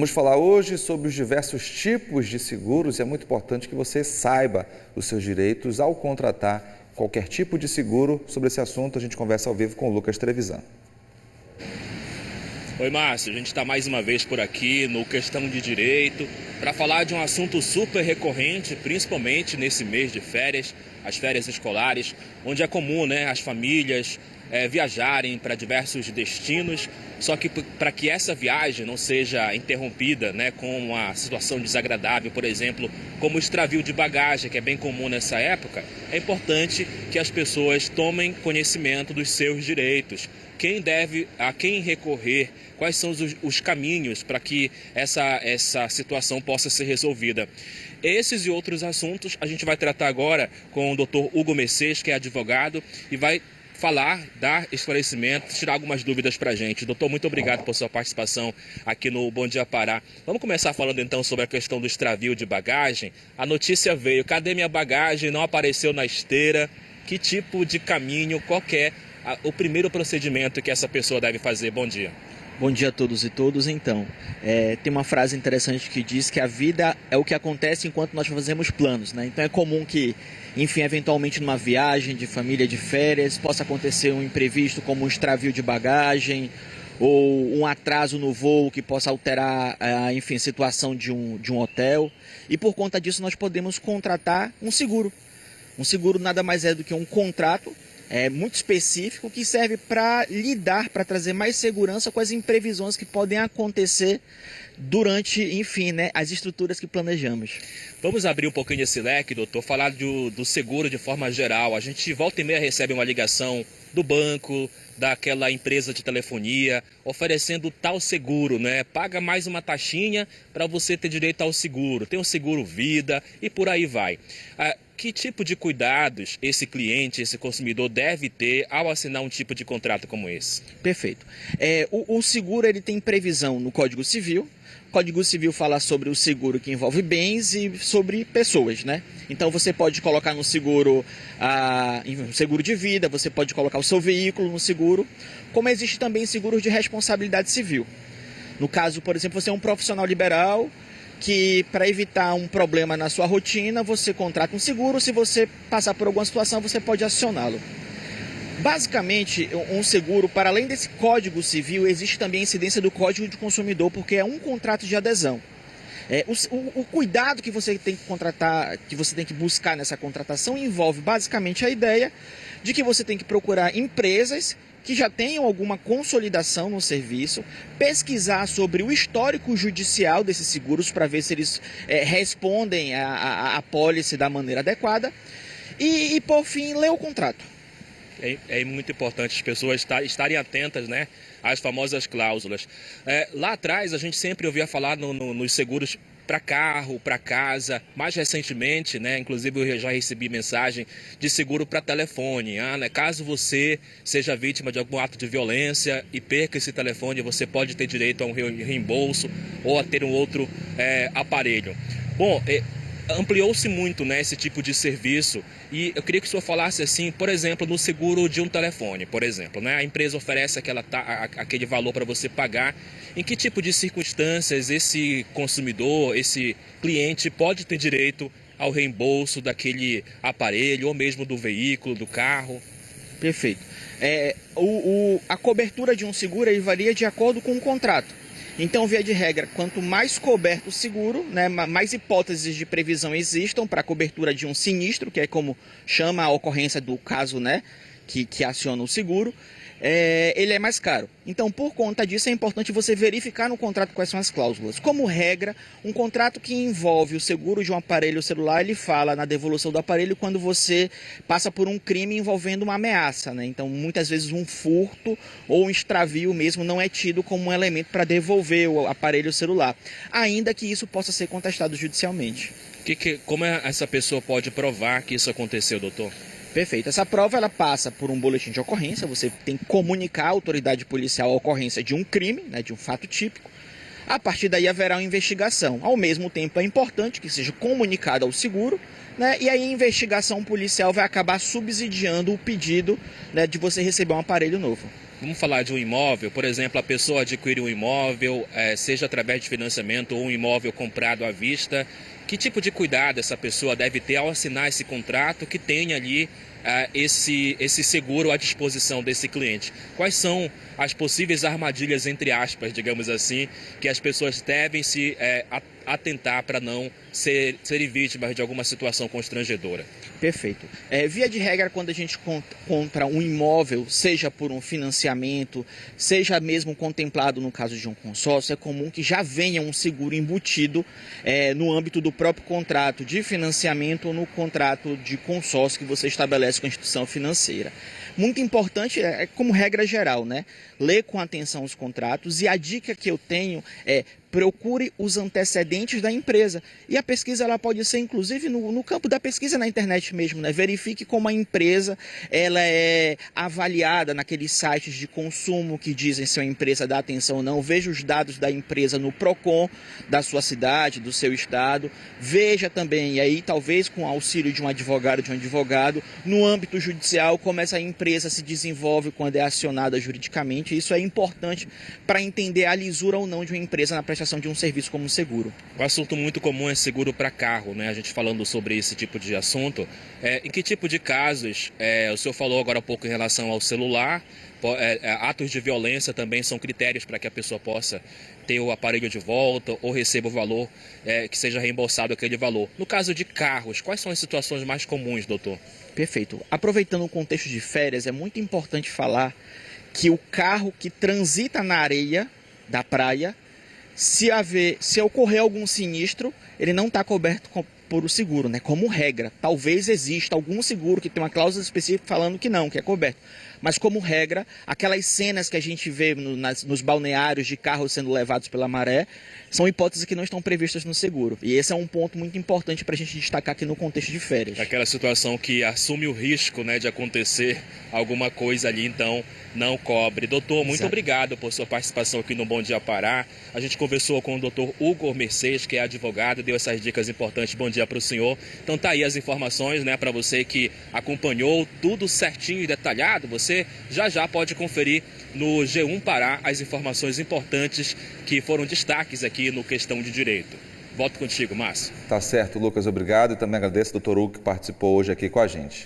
Vamos falar hoje sobre os diversos tipos de seguros e é muito importante que você saiba os seus direitos ao contratar qualquer tipo de seguro. Sobre esse assunto, a gente conversa ao vivo com o Lucas Trevisan. Oi, Márcio, a gente está mais uma vez por aqui no Questão de Direito para falar de um assunto super recorrente, principalmente nesse mês de férias, as férias escolares, onde é comum, as famílias viajarem para diversos destinos, só que para que essa viagem não seja interrompida com uma situação desagradável, por exemplo, como o extravio de bagagem, que é bem comum nessa época, é importante que as pessoas tomem conhecimento dos seus direitos. A quem recorrer, quais são os caminhos para que essa situação possa ser resolvida. Esses e outros assuntos a gente vai tratar agora com o Dr. Hugo Mercês, que é advogado, e vai dar esclarecimento, tirar algumas dúvidas para a gente. Doutor, muito obrigado por sua participação aqui no Bom Dia Pará. Vamos começar falando então sobre a questão do extravio de bagagem. A notícia veio, cadê minha bagagem? Não apareceu na esteira. Que tipo de caminho, qual é o primeiro procedimento que essa pessoa deve fazer? Bom dia. Bom dia a todos e todas. Então, tem uma frase interessante que diz que a vida é o que acontece enquanto nós fazemos planos, Então é comum que, enfim, eventualmente numa viagem de família, de férias, possa acontecer um imprevisto como um extravio de bagagem ou um atraso no voo que possa alterar, enfim, a situação de um hotel. E por conta disso nós podemos contratar um seguro. Um seguro nada mais é do que um contrato muito específico que serve para trazer mais segurança com as imprevisões que podem acontecer durante, enfim, as estruturas que planejamos. Vamos abrir um pouquinho esse leque, doutor, falar do seguro de forma geral. A gente volta e meia recebe uma ligação do banco, daquela empresa de telefonia, oferecendo tal seguro, Paga mais uma taxinha para você ter direito ao seguro. Tem um seguro vida e por aí vai. Que tipo de cuidados esse cliente, esse consumidor deve ter ao assinar um tipo de contrato como esse? Perfeito. O seguro ele tem previsão no Código Civil. O Código Civil fala sobre o seguro que envolve bens e sobre pessoas, Então você pode colocar no seguro seguro de vida, você pode colocar o seu veículo no seguro, como existe também seguros de responsabilidade civil. No caso, por exemplo, você é um profissional liberal que, para evitar um problema na sua rotina, você contrata um seguro. Se você passar por alguma situação, você pode acioná-lo. Basicamente, um seguro, para além desse Código Civil, existe também a incidência do Código de Consumidor, porque é um contrato de adesão. O cuidado que você tem que contratar, que você tem que buscar nessa contratação, envolve basicamente a ideia de que você tem que procurar empresas que já tenham alguma consolidação no serviço, pesquisar sobre o histórico judicial desses seguros para ver se eles respondem à apólice da maneira adequada e, por fim, ler o contrato. É muito importante as pessoas estarem atentas, às famosas cláusulas. Lá atrás, a gente sempre ouvia falar nos seguros para carro, para casa. Mais recentemente, inclusive eu já recebi mensagem de seguro para telefone. Caso você seja vítima de algum ato de violência e perca esse telefone, você pode ter direito a um reembolso ou a ter um outro aparelho. Bom, ampliou-se muito esse tipo de serviço e eu queria que o senhor falasse assim, por exemplo, no seguro de um telefone, por exemplo, a empresa oferece aquele valor para você pagar. Em que tipo de circunstâncias esse consumidor, esse cliente pode ter direito ao reembolso daquele aparelho ou mesmo do veículo, do carro? Perfeito. A cobertura de um seguro varia de acordo com o contrato. Então, via de regra, quanto mais coberto o seguro, mais hipóteses de previsão existam para a cobertura de um sinistro, que é como chama a ocorrência do caso que aciona o seguro, ele é mais caro. Então, por conta disso, é importante você verificar no contrato quais são as cláusulas. Como regra, um contrato que envolve o seguro de um aparelho celular, ele fala na devolução do aparelho quando você passa por um crime envolvendo uma ameaça, Então, muitas vezes um furto ou um extravio mesmo não é tido como um elemento para devolver o aparelho celular, ainda que isso possa ser contestado judicialmente. Como essa pessoa pode provar que isso aconteceu, doutor? Perfeito. Essa prova ela passa por um boletim de ocorrência. Você tem que comunicar à autoridade policial a ocorrência de um crime, de um fato típico. A partir daí haverá uma investigação. Ao mesmo tempo, é importante que seja comunicado ao seguro, né? E aí a investigação policial vai acabar subsidiando o pedido, né, de você receber um aparelho novo. Vamos falar de um imóvel, por exemplo, a pessoa adquire um imóvel, seja através de financiamento ou um imóvel comprado à vista. Que tipo de cuidado essa pessoa deve ter ao assinar esse contrato que tenha ali esse seguro à disposição desse cliente? Quais são as possíveis armadilhas, entre aspas, digamos assim, que as pessoas devem se atentar para não serem vítimas de alguma situação constrangedora? Perfeito. Via de regra, quando a gente compra um imóvel, seja por um financiamento, seja mesmo contemplado no caso de um consórcio, é comum que já venha um seguro embutido no âmbito do próprio contrato de financiamento ou no contrato de consórcio que você estabelece com a instituição financeira. Muito importante, como regra geral, né? Ler com atenção os contratos, e a dica que eu tenho é: procure os antecedentes da empresa. E a pesquisa ela pode ser, inclusive, no campo da pesquisa na internet mesmo, né? Verifique como a empresa ela é avaliada naqueles sites de consumo que dizem se a empresa dá atenção ou não. Veja os dados da empresa no PROCON da sua cidade, do seu estado. Veja também, e aí talvez com o auxílio de um advogado, no âmbito judicial, como essa empresa se desenvolve quando é acionada juridicamente. Isso é importante para entender a lisura ou não de uma empresa na prestação de um serviço como um seguro. Um assunto muito comum é seguro para carro, né? A gente falando sobre esse tipo de assunto. Em que tipo de casos, o senhor falou agora há pouco em relação ao celular, atos de violência também são critérios para que a pessoa possa ter o aparelho de volta ou receba o valor, que seja reembolsado aquele valor. No caso de carros, quais são as situações mais comuns, doutor? Perfeito. Aproveitando o contexto de férias, é muito importante falar que o carro que transita na areia da praia, se ocorrer algum sinistro, ele não está coberto por o seguro, né? Como regra. Talvez exista algum seguro que tem uma cláusula específica falando que não, que é coberto. Mas como regra, aquelas cenas que a gente vê nos balneários de carros sendo levados pela maré, são hipóteses que não estão previstas no seguro. E esse é um ponto muito importante para a gente destacar aqui no contexto de férias. Aquela situação que assume o risco, né, de acontecer alguma coisa ali, então não cobre. Doutor, muito obrigado por sua participação aqui no Bom Dia Pará. A gente conversou com o doutor Hugo Mercedes, que é advogado, deu essas dicas importantes. Bom dia para o senhor. Então tá aí as informações, né, para você que acompanhou tudo certinho e detalhado. Você já pode conferir no G1 Pará as informações importantes que foram destaques aqui no Questão de Direito. Volto contigo, Márcio. Tá certo, Lucas, obrigado. E também agradeço ao doutor Hugo que participou hoje aqui com a gente.